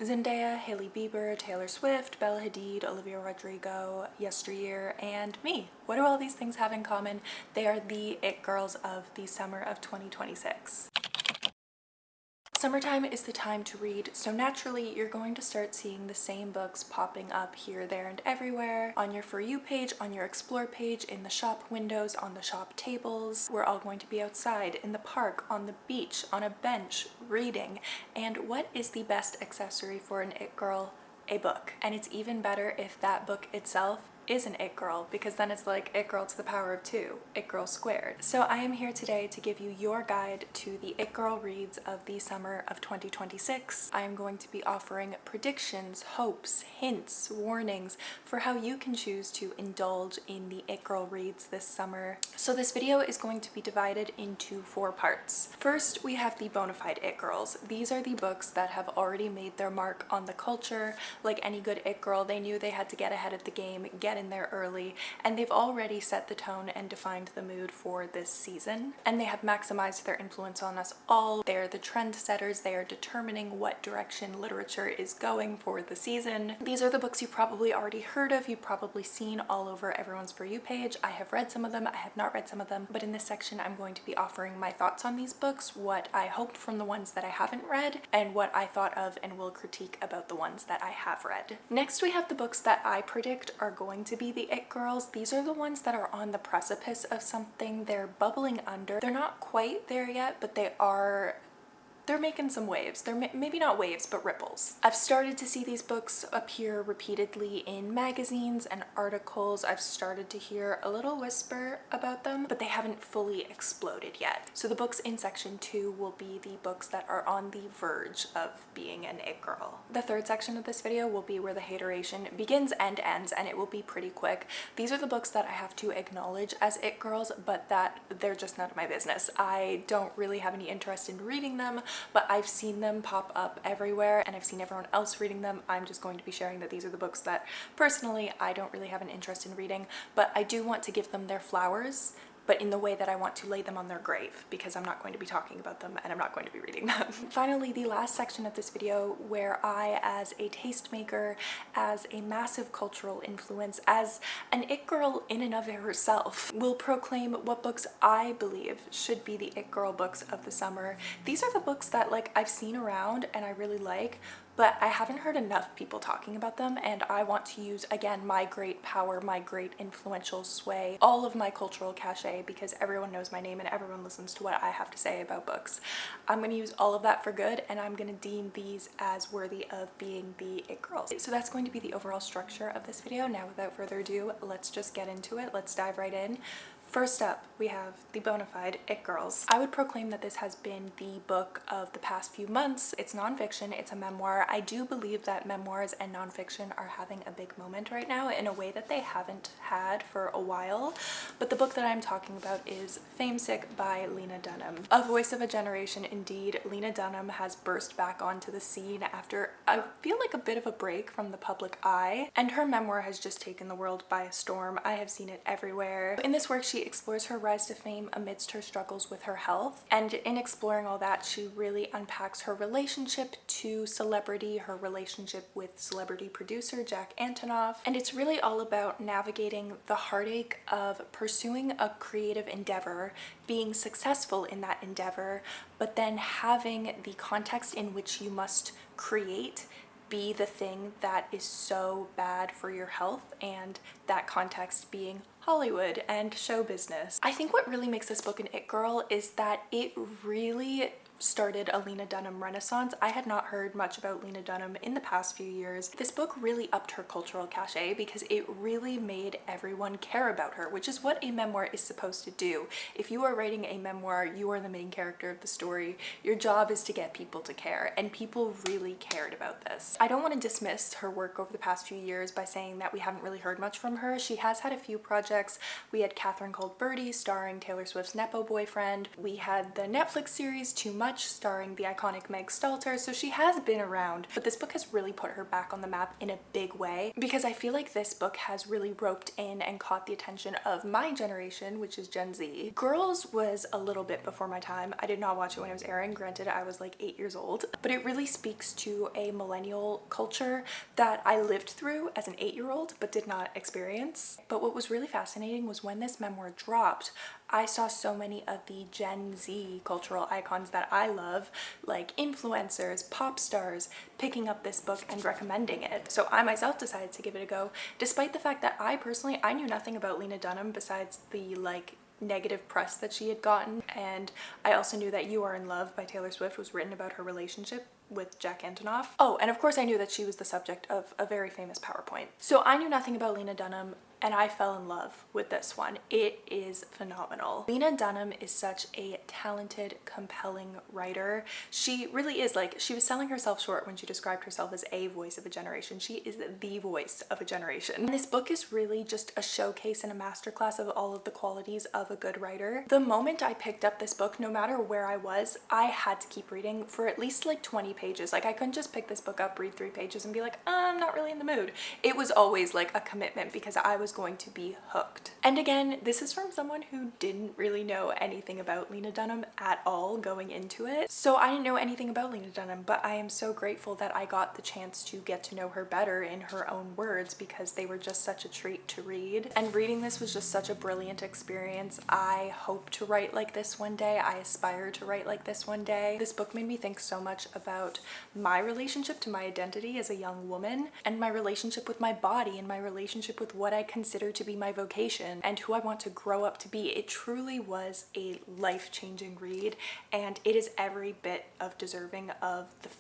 Zendaya, Hailey Bieber, Taylor Swift, Bella Hadid, Olivia Rodrigo, Yesteryear, and me. What do all these things have in common? They are the it girls of the summer of 2026. Summertime is the time to read, so naturally you're going to start seeing the same books popping up here, there, and everywhere on your For You page, on your Explore page, in the shop windows, on the shop tables. We're all going to be outside, in the park, on the beach, on a bench, reading. And what is the best accessory for an it girl? A book. And it's even better if that book itself is an it girl, because then it's like it girl to the power of 2, it girl squared. So I am here today to give you your guide to the it girl reads of the summer of 2026. I am going to be offering predictions, hopes, hints, warnings for how you can choose to indulge in the it girl reads this summer. So this video is going to be divided into 4 parts. First, we have the bona fide it girls. These are the books that have already made their mark on the culture. Like any good it girl, they knew they had to get ahead of the game, get in there early, and they've already set the tone and defined the mood for this season. And they have maximized their influence on us all. They're the trendsetters. They are determining what direction literature is going for the season. These are the books you probably already heard of, you've probably seen all over everyone's For You page. I have read some of them, I have not read some of them, but in this section I'm going to be offering my thoughts on these books, what I hoped from the ones that I haven't read, and what I thought of and will critique about the ones that I have read. Next, we have the books that I predict are going to be the it girls. These are the ones that are on the precipice of something. They're bubbling under. They're not quite there yet, but they're making some waves. They're maybe not waves, but ripples. I've started to see these books appear repeatedly in magazines and articles. I've started to hear a little whisper about them, but they haven't fully exploded yet. So the books in section 2 will be the books that are on the verge of being an it girl. The third section of this video will be where the hateration begins and ends, and it will be pretty quick. These are the books that I have to acknowledge as it girls, but that they're just none of my business. I don't really have any interest in reading them, but I've seen them pop up everywhere and I've seen everyone else reading them. I'm just going to be sharing that these are the books that personally I don't really have an interest in reading, but I do want to give them their flowers, but in the way that I want to lay them on their grave, because I'm not going to be talking about them and I'm not going to be reading them. Finally, the last section of this video, where I, as a tastemaker, as a massive cultural influence, as an it girl in and of herself, will proclaim what books I believe should be the it girl books of the summer. These are the books that I've seen around and I really like, but I haven't heard enough people talking about them, and I want to use, again, my great power, my great influential sway, all of my cultural cachet, because everyone knows my name and everyone listens to what I have to say about books. I'm going to use all of that for good, and I'm going to deem these as worthy of being the it girls. So that's going to be the overall structure of this video. Now, without further ado, let's just get into it. Let's dive right in. First up, we have the bona fide it girls. I would proclaim that this has been the book of the past few months. It's nonfiction, it's a memoir. I do believe that memoirs and nonfiction are having a big moment right now in a way that they haven't had for a while. But the book that I'm talking about is Famesick by Lena Dunham. A voice of a generation indeed. Lena Dunham has burst back onto the scene after I feel like a bit of a break from the public eye, and her memoir has just taken the world by a storm. I have seen it everywhere. In this work, she explores her rise to fame amidst her struggles with her health, and in exploring all that, she really unpacks her relationship to celebrity, her relationship with celebrity producer Jack Antonoff, and it's really all about navigating the heartache of pursuing a creative endeavor, being successful in that endeavor, but then having the context in which you must create be the thing that is so bad for your health, and that context being Hollywood and show business. I think what really makes this book an it girl is that it really started a Lena Dunham renaissance. I had not heard much about Lena Dunham in the past few years. This book really upped her cultural cachet because it really made everyone care about her, which is what a memoir is supposed to do. If you are writing a memoir, you are the main character of the story. Your job is to get people to care, and people really cared about this. I don't want to dismiss her work over the past few years by saying that we haven't really heard much from her. She has had a few projects projects. We had Catherine Called Birdie starring Taylor Swift's Nepo boyfriend. We had the Netflix series Too Much starring the iconic Meg Stalter, so she has been around, but this book has really put her back on the map in a big way because I feel like this book has really roped in and caught the attention of my generation, which is Gen Z. Girls was a little bit before my time. I did not watch it when it was airing. Granted, I was like 8 years old, but it really speaks to a millennial culture that I lived through as an 8-year-old but did not experience. But what was really fascinating was when this memoir dropped, I saw so many of the Gen Z cultural icons that I love, like influencers, pop stars, picking up this book and recommending it. So I myself decided to give it a go, despite the fact that I knew nothing about Lena Dunham besides the negative press that she had gotten. And I also knew that You Are in Love by Taylor Swift was written about her relationship with Jack Antonoff. Oh, and of course I knew that she was the subject of a very famous PowerPoint. So I knew nothing about Lena Dunham, and I fell in love with this one. It is phenomenal. Lena Dunham is such a talented, compelling writer. She really is, she was selling herself short when she described herself as a voice of a generation. She is the voice of a generation. And this book is really just a showcase and a masterclass of all of the qualities of a good writer. The moment I picked up this book, no matter where I was, I had to keep reading for at least 20 pages. I couldn't just pick this book up, read 3 pages and be like, I'm not really in the mood. It was always a commitment because I was going to be hooked. And again, this is from someone who didn't really know anything about Lena Dunham at all going into it. So I didn't know anything about Lena Dunham, but I am so grateful that I got the chance to get to know her better in her own words because they were just such a treat to read. And reading this was just such a brilliant experience. I hope to write like this one day. I aspire to write like this one day. This book made me think so much about my relationship to my identity as a young woman and my relationship with my body and my relationship with what I consider to be my vocation and who I want to grow up to be. It truly was a life-changing read, and it is every bit of deserving of the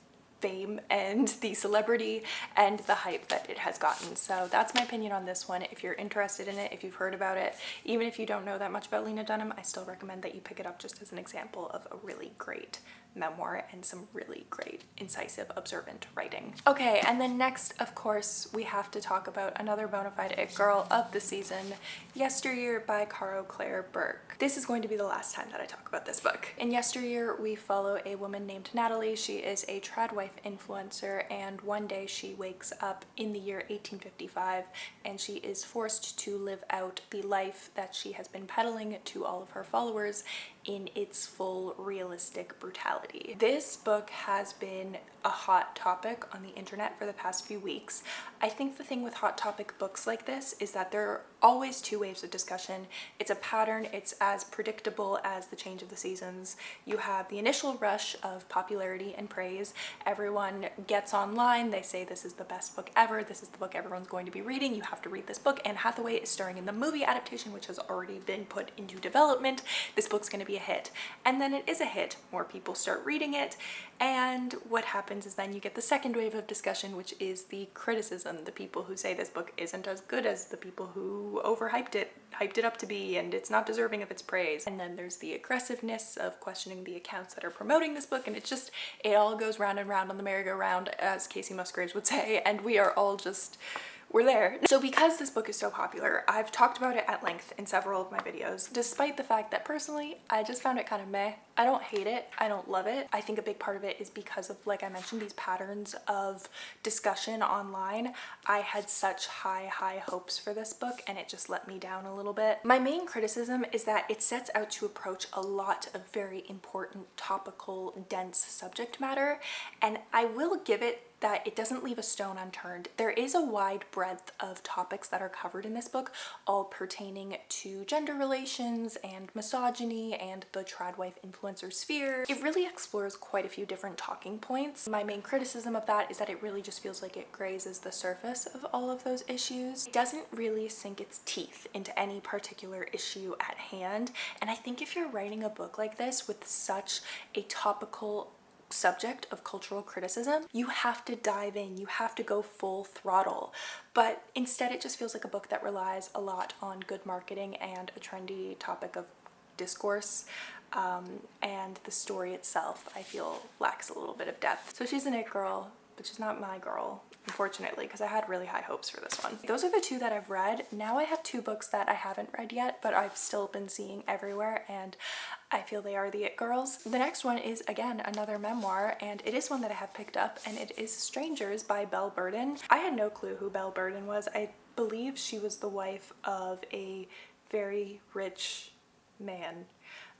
fame and the celebrity and the hype that it has gotten. So that's my opinion on this one. If you're interested in it, if you've heard about it, even if you don't know that much about Lena Dunham, I still recommend that you pick it up just as an example of a really great memoir and some really great, incisive, observant writing. Okay, and then next, of course, we have to talk about another bona fide it girl of the season, Yesteryear by Caro Claire Burke. This is going to be the last time that I talk about this book. In Yesteryear, we follow a woman named Natalie. She is a trad wife influencer, and one day she wakes up in the year 1855 and she is forced to live out the life that she has been peddling to all of her followers in its full realistic brutality. This book has been a hot topic on the internet for the past few weeks. I think the thing with hot topic books like this is that there are always 2 waves of discussion. It's a pattern, it's as predictable as the change of the seasons. You have the initial rush of popularity and praise. Everyone gets online, they say this is the best book ever, this is the book everyone's going to be reading, you have to read this book. Anne Hathaway is starring in the movie adaptation, which has already been put into development. This book's gonna be a hit. And then it is a hit. More people start reading it, and what happens is then you get the second wave of discussion, which is the criticism, the people who say this book isn't as good as the people who hyped it up to be, and it's not deserving of its praise. And then there's the aggressiveness of questioning the accounts that are promoting this book, and it all goes round and round on the merry-go-round, as Casey Musgraves would say, and we're there. So because this book is so popular, I've talked about it at length in several of my videos, despite the fact that personally, I just found it kind of meh. I don't hate it, I don't love it. I think a big part of it is because of, like I mentioned, these patterns of discussion online. I had such high hopes for this book and it just let me down a little bit. My main criticism is that it sets out to approach a lot of very important, topical, dense subject matter, and I will give it that it doesn't leave a stone unturned. There is a wide breadth of topics that are covered in this book, all pertaining to gender relations and misogyny and the trad wife influencer sphere. It really explores quite a few different talking points. My main criticism of that is that it really just feels like it grazes the surface of all of those issues. It doesn't really sink its teeth into any particular issue at hand, and I think if you're writing a book like this with such a topical subject of cultural criticism, you have to dive in, you have to go full throttle. But instead it just feels like a book that relies a lot on good marketing and a trendy topic of discourse, and the story itself I feel lacks a little bit of depth. So she's an it girl. but she's not my girl, unfortunately, because I had really high hopes for this one. Those are the two that I've read. Now I have two books that I haven't read yet, but I've still been seeing everywhere, and I feel they are the it girls. The next one is, again, another memoir, and it is one that I have picked up, and it is Strangers by Belle Burden. I had no clue who Belle Burden was. I believe she was the wife of a very rich man.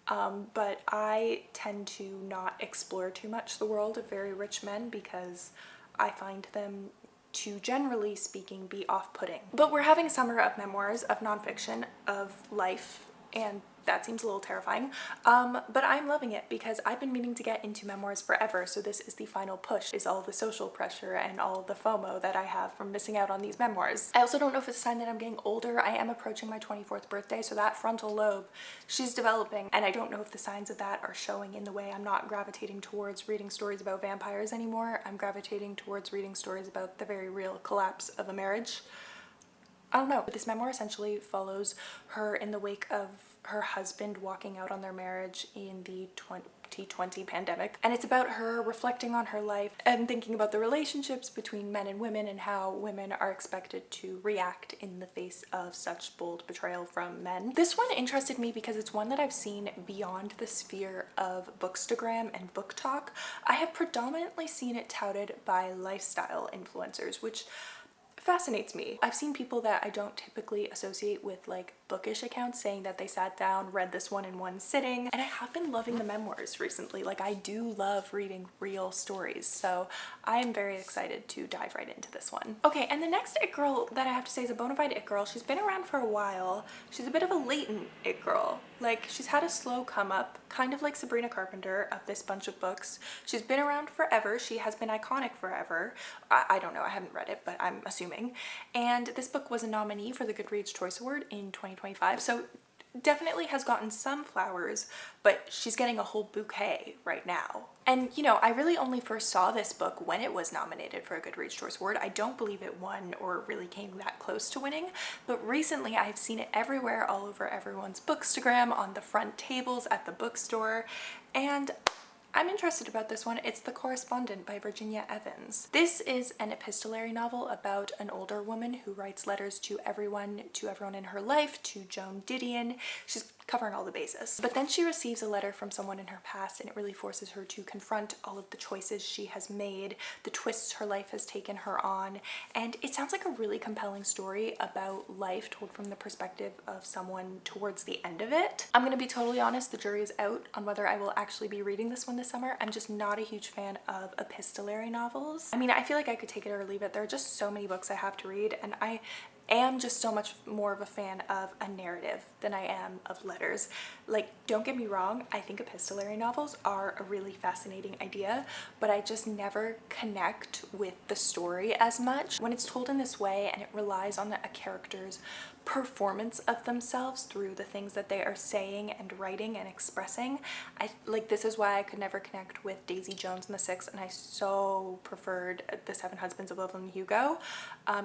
But I tend to not explore too much the world of very rich men because I find them to, generally speaking, be off-putting. But we're having a summer of memoirs, of nonfiction, of life, and that seems a little terrifying. But I'm loving it because I've been meaning to get into memoirs forever, so this is the final push, is all the social pressure and all the FOMO that I have from missing out on these memoirs. I also don't know if it's a sign that I'm getting older. I am approaching my 24th birthday, so that frontal lobe, she's developing, and I don't know if the signs of that are showing in the way I'm not gravitating towards reading stories about vampires anymore. I'm gravitating towards reading stories about the very real collapse of a marriage. I don't know, but this memoir essentially follows her in the wake of her husband walking out on their marriage in the 2020 pandemic. And it's about her reflecting on her life and thinking about the relationships between men and women and how women are expected to react in the face of such bold betrayal from men. This one interested me because it's one that I've seen beyond the sphere of Bookstagram and book talk. I have predominantly seen it touted by lifestyle influencers, which fascinates me. I've seen people that I don't typically associate with like bookish accounts saying that they sat down, read this one in one sitting, and I have been loving the memoirs recently. Like, I do love reading real stories, so I am very excited to dive right into this one. Okay, and the next it girl that I have to say is a bona fide it girl. She's been around for a while. She's a bit of a latent it girl. Like, she's had a slow come up, kind of like Sabrina Carpenter of this bunch of books. She's been around forever. She has been iconic forever. I don't know, I haven't read it, but I'm assuming. And this book was a nominee for the Goodreads Choice Award in 2025, so definitely has gotten some flowers, but she's getting a whole bouquet right now. And you know, I really only first saw this book when it was nominated for a Goodreads Choice Award. I don't believe it won or really came that close to winning, but recently I've seen it everywhere, all over everyone's Bookstagram, on the front tables at the bookstore, and I'm interested about this one. It's The Correspondent by Virginia Evans. This is an epistolary novel about an older woman who writes letters to everyone in her life, to Joan Didion. She's covering all the bases. But then she receives a letter from someone in her past, and it really forces her to confront all of the choices she has made, the twists her life has taken her on, and it sounds like a really compelling story about life told from the perspective of someone towards the end of it. I'm gonna be totally honest, the jury is out on whether I will actually be reading this one this summer. I'm just not a huge fan of epistolary novels. I mean, I feel like I could take it or leave it. There are just so many books I have to read, and I am just so much more of a fan of a narrative than I am of letters. Like, don't get me wrong, I think epistolary novels are a really fascinating idea, but I just never connect with the story as much. When it's told in this way and it relies on a character's performance of themselves through the things that they are saying and writing and expressing, this is why I could never connect with Daisy Jones and the Six, and I so preferred The Seven Husbands of Evelyn Hugo,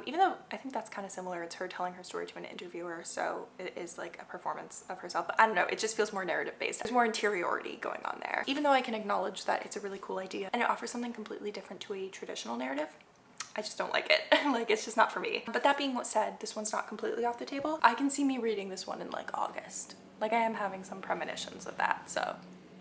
even though I think that's kind of similar. It's her telling her story to an interviewer, so it is like a performance of herself, but I don't know, it just feels more narrative based. There's more interiority going on there, even though I can acknowledge that it's a really cool idea and it offers something completely different to a traditional narrative. I just don't like it. Like, it's just not for me. But that being said, this one's not completely off the table. I can see me reading this one in like August. Like, I am having some premonitions of that, so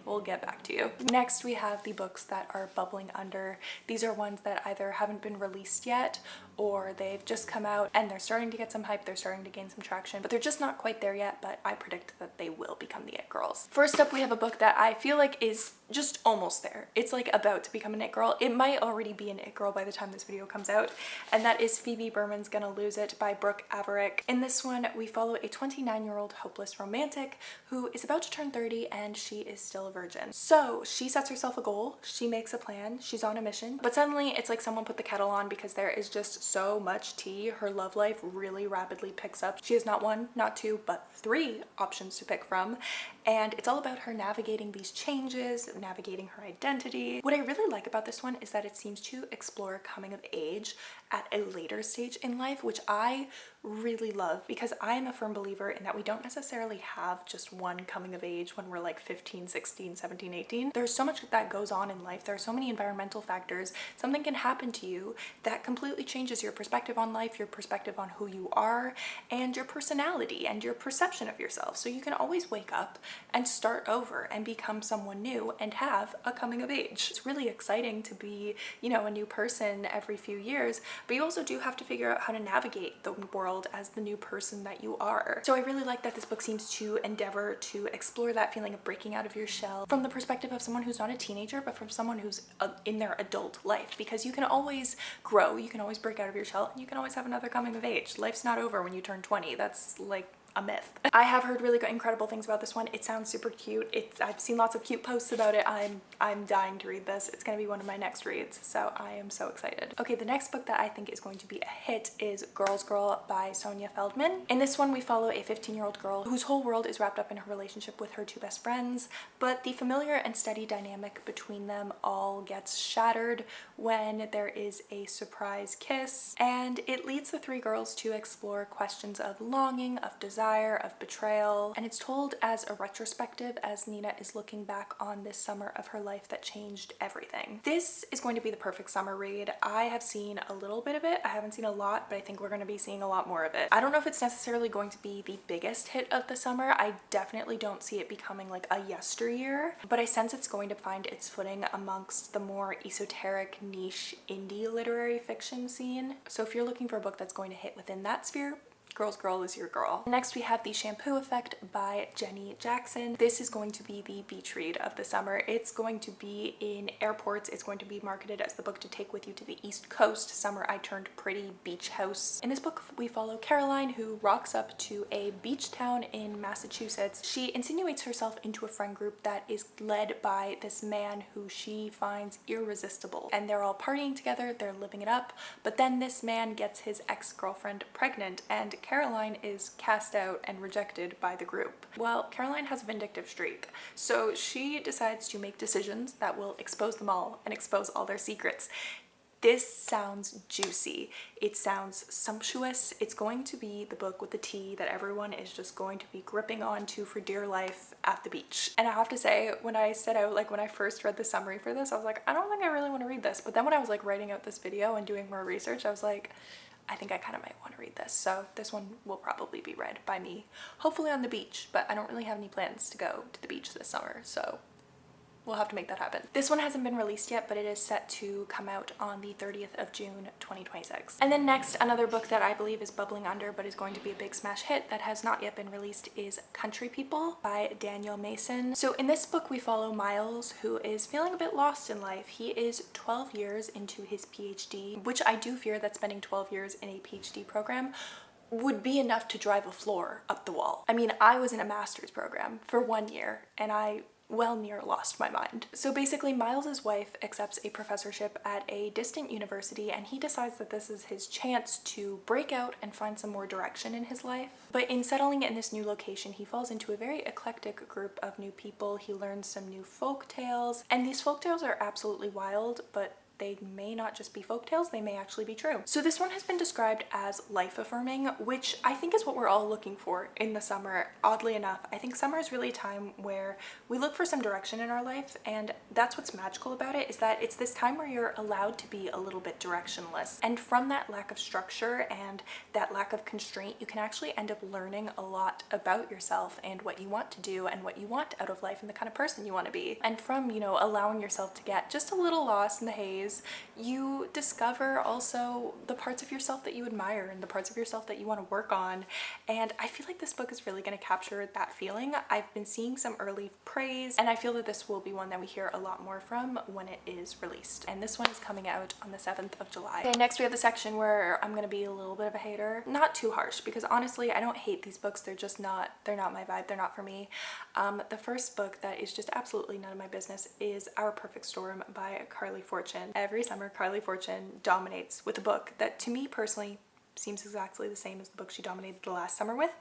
we'll get back to you. Next, we have the books that are bubbling under. These are ones that either haven't been released yet, or they've just come out and they're starting to get some hype, they're starting to gain some traction, but they're just not quite there yet, but I predict that they will become the it girls. First up, we have a book that I feel like is just almost there. It's like about to become an it girl. It might already be an it girl by the time this video comes out, and that is Phoebe Berman's Gonna Lose It by Brooke Averick. In this one, we follow a 29-year-old hopeless romantic who is about to turn 30 and she is still a virgin. So she sets herself a goal, she makes a plan, she's on a mission, but suddenly it's like someone put the kettle on because there is just so much tea. Her love life really rapidly picks up. She has not one, not two, but three options to pick from, and it's all about her navigating these changes, navigating her identity. What I really like about this one is that it seems to explore coming of age at a later stage in life, which I really love, because I am a firm believer in that we don't necessarily have just one coming of age when we're like 15, 16, 17, 18. There's so much that goes on in life. There are so many environmental factors. Something can happen to you that completely changes your perspective on life, your perspective on who you are, and your personality and your perception of yourself. So you can always wake up and start over and become someone new and have a coming of age. It's really exciting to be, you know, a new person every few years, but you also do have to figure out how to navigate the world as the new person that you are. So I really like that this book seems to endeavor to explore that feeling of breaking out of your shell from the perspective of someone who's not a teenager, but from someone who's in their adult life, because you can always grow, you can always break out of your shell, and you can always have another coming of age. Life's not over when you turn 20. That's like a myth. I have heard really good, incredible things about this one. It sounds super cute. I've seen lots of cute posts about it. I'm dying to read this. It's gonna be one of my next reads, so I am so excited. Okay, the next book that I think is going to be a hit is Girls Girl by Sonia Feldman. In this one, we follow a 15-year-old girl whose whole world is wrapped up in her relationship with her two best friends, but the familiar and steady dynamic between them all gets shattered when there is a surprise kiss, and it leads the three girls to explore questions of longing, of desire, of betrayal, and it's told as a retrospective as Nina is looking back on this summer of her life that changed everything. This is going to be the perfect summer read. I have seen a little bit of it. I haven't seen a lot, but I think we're going to be seeing a lot more of it. I don't know if it's necessarily going to be the biggest hit of the summer. I definitely don't see it becoming like a yesteryear, but I sense it's going to find its footing amongst the more esoteric, niche, indie literary fiction scene. So if you're looking for a book that's going to hit within that sphere, Girls Girl is your girl. Next we have The Shampoo Effect by Jenny Jackson. This is going to be the beach read of the summer. It's going to be in airports. It's going to be marketed as the book to take with you to the East Coast. Summer I Turned Pretty beach house. In this book we follow Caroline, who rocks up to a beach town in Massachusetts. She insinuates herself into a friend group that is led by this man who she finds irresistible, and they're all partying together, they're living it up, but then this man gets his ex-girlfriend pregnant, and Caroline is cast out and rejected by the group. Well, Caroline has a vindictive streak, so she decides to make decisions that will expose them all and expose all their secrets. This sounds juicy. It sounds sumptuous. It's going to be the book with the tea that everyone is just going to be gripping onto for dear life at the beach. And I have to say, when I set out, like when I first read the summary for this, I was like, I don't think I really want to read this. But then when I was like writing out this video and doing more research, I was like, I think I kind of might want to read this. So this one will probably be read by me, hopefully on the beach, but I don't really have any plans to go to the beach this summer, so we'll have to make that happen. This one hasn't been released yet, but it is set to come out on the 30th of June, 2026. And then next, another book that I believe is bubbling under but is going to be a big smash hit that has not yet been released is Country People by Daniel Mason. So in this book, we follow Miles, who is feeling a bit lost in life. He is 12 years into his PhD, which I do fear that spending 12 years in a PhD program would be enough to drive a floor up the wall. I mean, I was in a master's program for 1 year, and I well near lost my mind. So basically, Miles's wife accepts a professorship at a distant university, and he decides that this is his chance to break out and find some more direction in his life. But in settling in this new location, he falls into a very eclectic group of new people. He learns some new folk tales, and these folk tales are absolutely wild, but they may not just be folktales, they may actually be true. So this one has been described as life-affirming, which I think is what we're all looking for in the summer. Oddly enough, I think summer is really a time where we look for some direction in our life, and that's what's magical about it, is that it's this time where you're allowed to be a little bit directionless. And from that lack of structure and that lack of constraint, you can actually end up learning a lot about yourself and what you want to do and what you want out of life and the kind of person you want to be. And from, you know, allowing yourself to get just a little lost in the haze, you discover also the parts of yourself that you admire and the parts of yourself that you want to work on. And I feel like this book is really going to capture that feeling. I've been seeing some early praise, and I feel that this will be one that we hear a lot more from when it is released. And this one is coming out on the 7th of July. Okay, next we have the section where I'm going to be a little bit of a hater. Not too harsh, because honestly, I don't hate these books. They're not my vibe. They're not for me. The first book that is just absolutely none of my business is Our Perfect Storm by Carly Fortune. Every summer, Carly Fortune dominates with a book that, to me personally, seems exactly the same as the book she dominated the last summer with,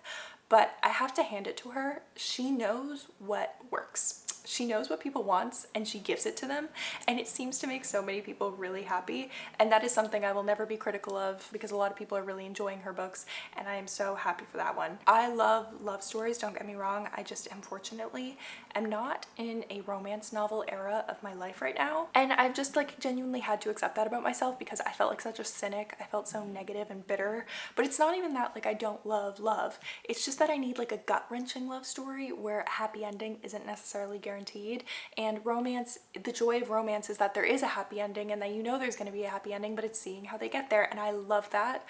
but I have to hand it to her. She knows what works. She knows what people want and she gives it to them, and it seems to make so many people really happy, and that is something I will never be critical of because a lot of people are really enjoying her books, and I am so happy for that one. I love love stories, don't get me wrong. I just unfortunately am not in a romance novel era of my life right now, and I've just like genuinely had to accept that about myself because I felt like such a cynic. I felt so negative and bitter, but it's not even that like I don't love love. It's just that I need like a gut-wrenching love story where a happy ending isn't necessarily guaranteed. And romance, the joy of romance is that there is a happy ending and that you know there's going to be a happy ending, but it's seeing how they get there, and I love that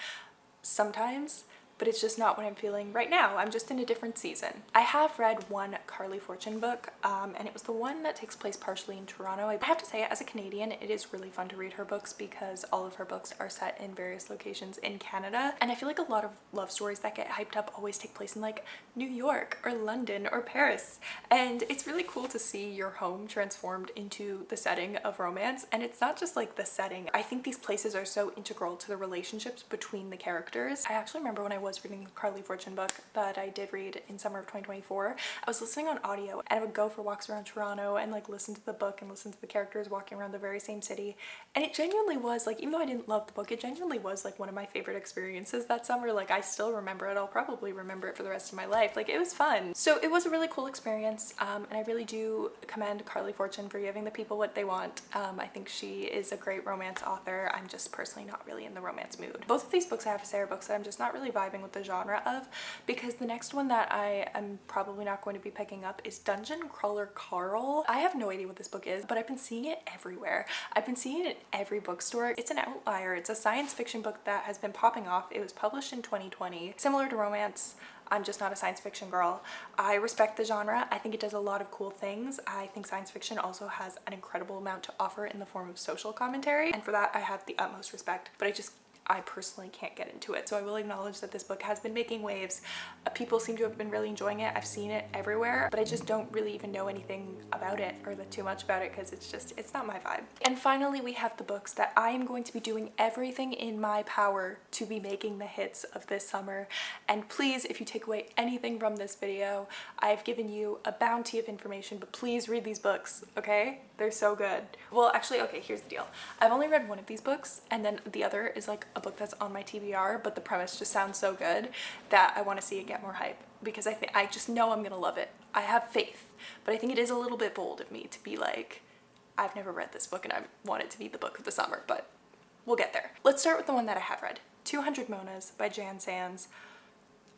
sometimes, but it's just not what I'm feeling right now. I'm just in a different season. I have read one Carly Fortune book, and it was the one that takes place partially in Toronto. I have to say, as a Canadian, it is really fun to read her books because all of her books are set in various locations in Canada, and I feel like a lot of love stories that get hyped up always take place in like New York or London or Paris, and it's really cool to see your home transformed into the setting of romance. And it's not just like the setting. I think these places are so integral to the relationships between the characters. I actually remember when I was reading the Carly Fortune book that I did read in summer of 2024, I was listening on audio, and I would go for walks around Toronto and like listen to the book and listen to the characters walking around the very same city, and it genuinely was like, even though I didn't love the book, it genuinely was like one of my favorite experiences that summer. Like I still remember it. I'll probably remember it for the rest of my life. Like it was fun. So it was a really cool experience, and I really do commend Carly Fortune for giving the people what they want. I think she is a great romance author. I'm just personally not really in the romance mood. Both of these books I have to say are books that I'm just not really vibing with the genre of, because the next one that I am probably not going to be picking up is Dungeon Crawler Carl. I have no idea what this book is, but I've been seeing it everywhere. I've been seeing it in every bookstore. It's an outlier. It's a science fiction book that has been popping off. It was published in 2020. Similar to romance, I'm just not a science fiction girl. I respect the genre. I think it does a lot of cool things. I think science fiction also has an incredible amount to offer in the form of social commentary, and for that I have the utmost respect, but I personally can't get into it. So I will acknowledge that this book has been making waves. People seem to have been really enjoying it. I've seen it everywhere, but I just don't really even know anything about it or too much about it because it's not my vibe. And finally, we have the books that I am going to be doing everything in my power to be making the hits of this summer. And please, if you take away anything from this video, I've given you a bounty of information, but please read these books, okay? They're so good. Well, actually, okay, here's the deal. I've only read one of these books, and then the other is like a book that's on my TBR, but the premise just sounds so good that I want to see it get more hype because I just know I'm gonna love it. I have faith, but I think it is a little bit bold of me to be like, I've never read this book and I want it to be the book of the summer, but we'll get there. Let's start with the one that I have read, 200 Monas by Jan Sands.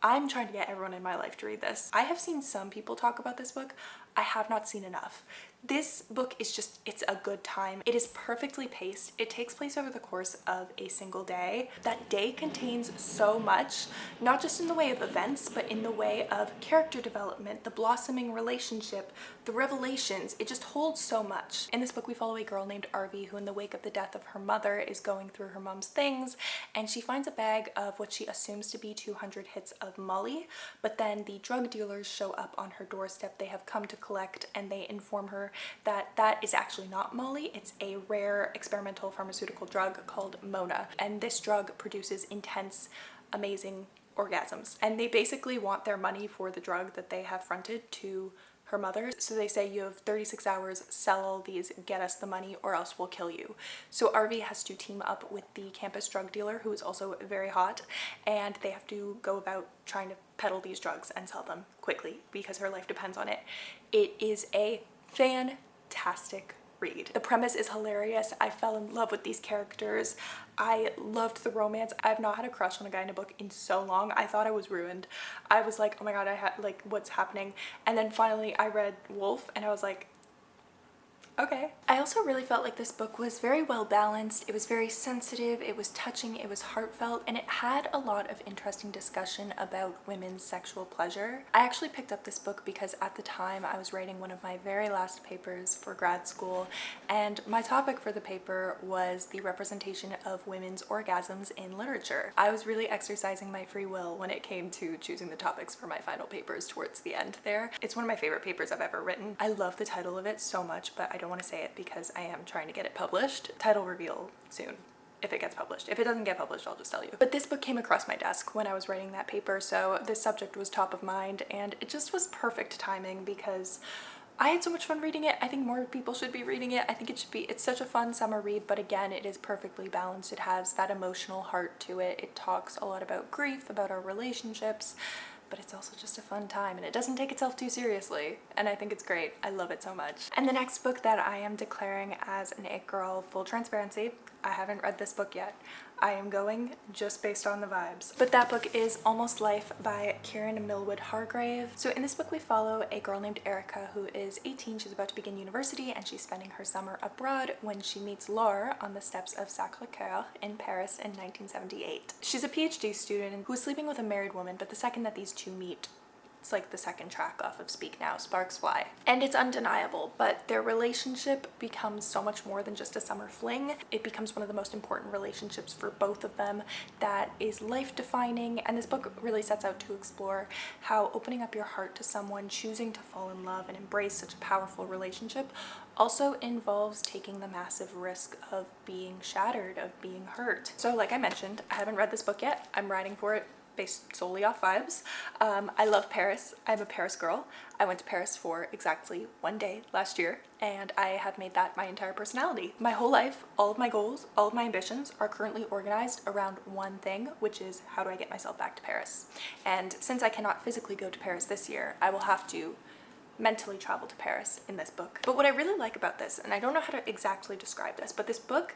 I'm trying to get everyone in my life to read this. I have seen some people talk about this book. I have not seen enough. This book is just, it's a good time. It is perfectly paced. It takes place over the course of a single day. That day contains so much, not just in the way of events, but in the way of character development, the blossoming relationship, the revelations. It just holds so much. In this book, we follow a girl named Arvi who, in the wake of the death of her mother, is going through her mom's things, and she finds a bag of what she assumes to be 200 hits of Molly, but then the drug dealers show up on her doorstep. They have come to collect, and they inform her that that is actually not Molly. It's a rare experimental pharmaceutical drug called Mona, and this drug produces intense, amazing orgasms, and they basically want their money for the drug that they have fronted to her mother. So they say, you have 36 hours, sell all these, get us the money, or else we'll kill you. So Arvi has to team up with the campus drug dealer, who is also very hot, and they have to go about trying to peddle these drugs and sell them quickly because her life depends on it. It is a fantastic read. The premise is hilarious. I fell in love with these characters. I loved the romance. I've not had a crush on a guy in a book in so long. I thought I was ruined. I was like, oh my god, I had like, what's happening? And then finally I read Wolf and I was like, okay. I also really felt like this book was very well balanced. It was very sensitive, it was touching, it was heartfelt, and it had a lot of interesting discussion about women's sexual pleasure. I actually picked up this book because at the time I was writing one of my very last papers for grad school, and my topic for the paper was the representation of women's orgasms in literature. I was really exercising my free will when it came to choosing the topics for my final papers towards the end there. It's one of my favorite papers I've ever written. I love the title of it so much, but I don't want to say it because I am trying to get it published. Title reveal soon. if it gets published. If it doesn't get published, I'll just tell you. But this book came across my desk when I was writing that paper, so this subject was top of mind, and it just was perfect timing because I had so much fun reading it. I think more people should be reading it. I think it's such a fun summer read, but again, it is perfectly balanced. It has that emotional heart to it. It talks a lot about grief, about our relationships, but it's also just a fun time, and it doesn't take itself too seriously, and I think it's great. I love it so much. And the next book that I am declaring as an it girl, full transparency, I haven't read this book yet. I am going just based on the vibes. But that book is Almost Life by Kieran Millwood Hargrave. So in this book we follow a girl named Erica who is 18. She's about to begin university and she's spending her summer abroad when she meets Laure on the steps of Sacré-Cœur in Paris in 1978. She's a PhD student who is sleeping with a married woman, but the second that these two meet, it's like the second track off of Speak Now, sparks fly. And it's undeniable, but their relationship becomes so much more than just a summer fling. It becomes one of the most important relationships for both of them that is life-defining, and this book really sets out to explore how opening up your heart to someone, choosing to fall in love and embrace such a powerful relationship also involves taking the massive risk of being shattered, of being hurt. So like I mentioned, I haven't read this book yet. I'm writing for it based solely off vibes. I love Paris. I'm a Paris girl. I went to Paris for exactly one day last year, and I have made that my entire personality. My whole life, all of my goals, all of my ambitions are currently organized around one thing, which is how do I get myself back to Paris? And since I cannot physically go to Paris this year, I will have to mentally travel to Paris in this book. But what I really like about this, and I don't know how to exactly describe this, but this book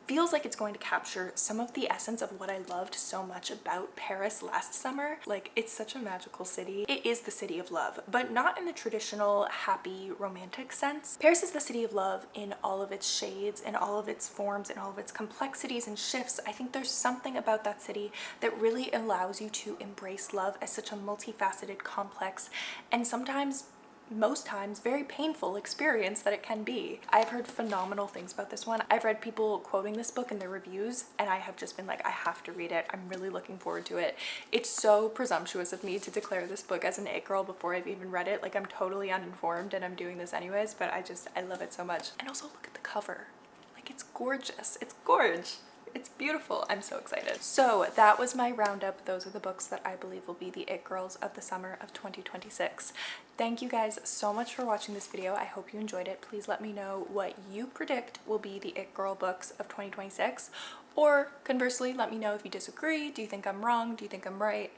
feels like it's going to capture some of the essence of what I loved so much about Paris last summer. Like, it's such a magical city. It is the city of love, but not in the traditional happy romantic sense. Paris is the city of love in all of its shades, in all of its forms, in all of its complexities and shifts. I think there's something about that city that really allows you to embrace love as such a multifaceted, complex, and sometimes, most times, very painful experience that it can be. I've heard phenomenal things about this one. I've read people quoting this book in their reviews, and I have just been like, I have to read it. I'm really looking forward to it. It's so presumptuous of me to declare this book as an it girl before I've even read it. Like, I'm totally uninformed and I'm doing this anyways, but I love it so much. And also look at the cover. Like, it's gorgeous. It's gorge. It's beautiful. I'm so excited. So that was my roundup. Those are the books that I believe will be the it girls of the summer of 2026. Thank you guys so much for watching this video. I hope you enjoyed it. Please let me know what you predict will be the it girl books of 2026, or conversely, let me know if you disagree. Do you think I'm wrong? Do you think I'm right?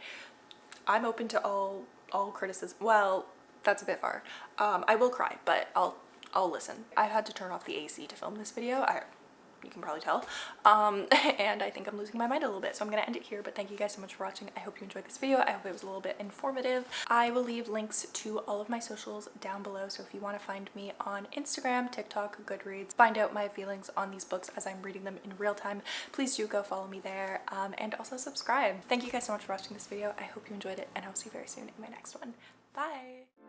I'm open to all criticism. Well, that's a bit far. I will cry, but I'll listen. I've had to turn off the AC to film this video. You can probably tell, and I think I'm losing my mind a little bit, so I'm gonna end it here. But thank you guys so much for watching. I hope you enjoyed this video. I hope it was a little bit informative. I will leave links to all of my socials down below, so if you want to find me on Instagram, TikTok, Goodreads, find out my feelings on these books as I'm reading them in real time, please do go follow me there, and also subscribe. Thank you guys so much for watching this video. I hope you enjoyed it, and I'll see you very soon in my next one. Bye.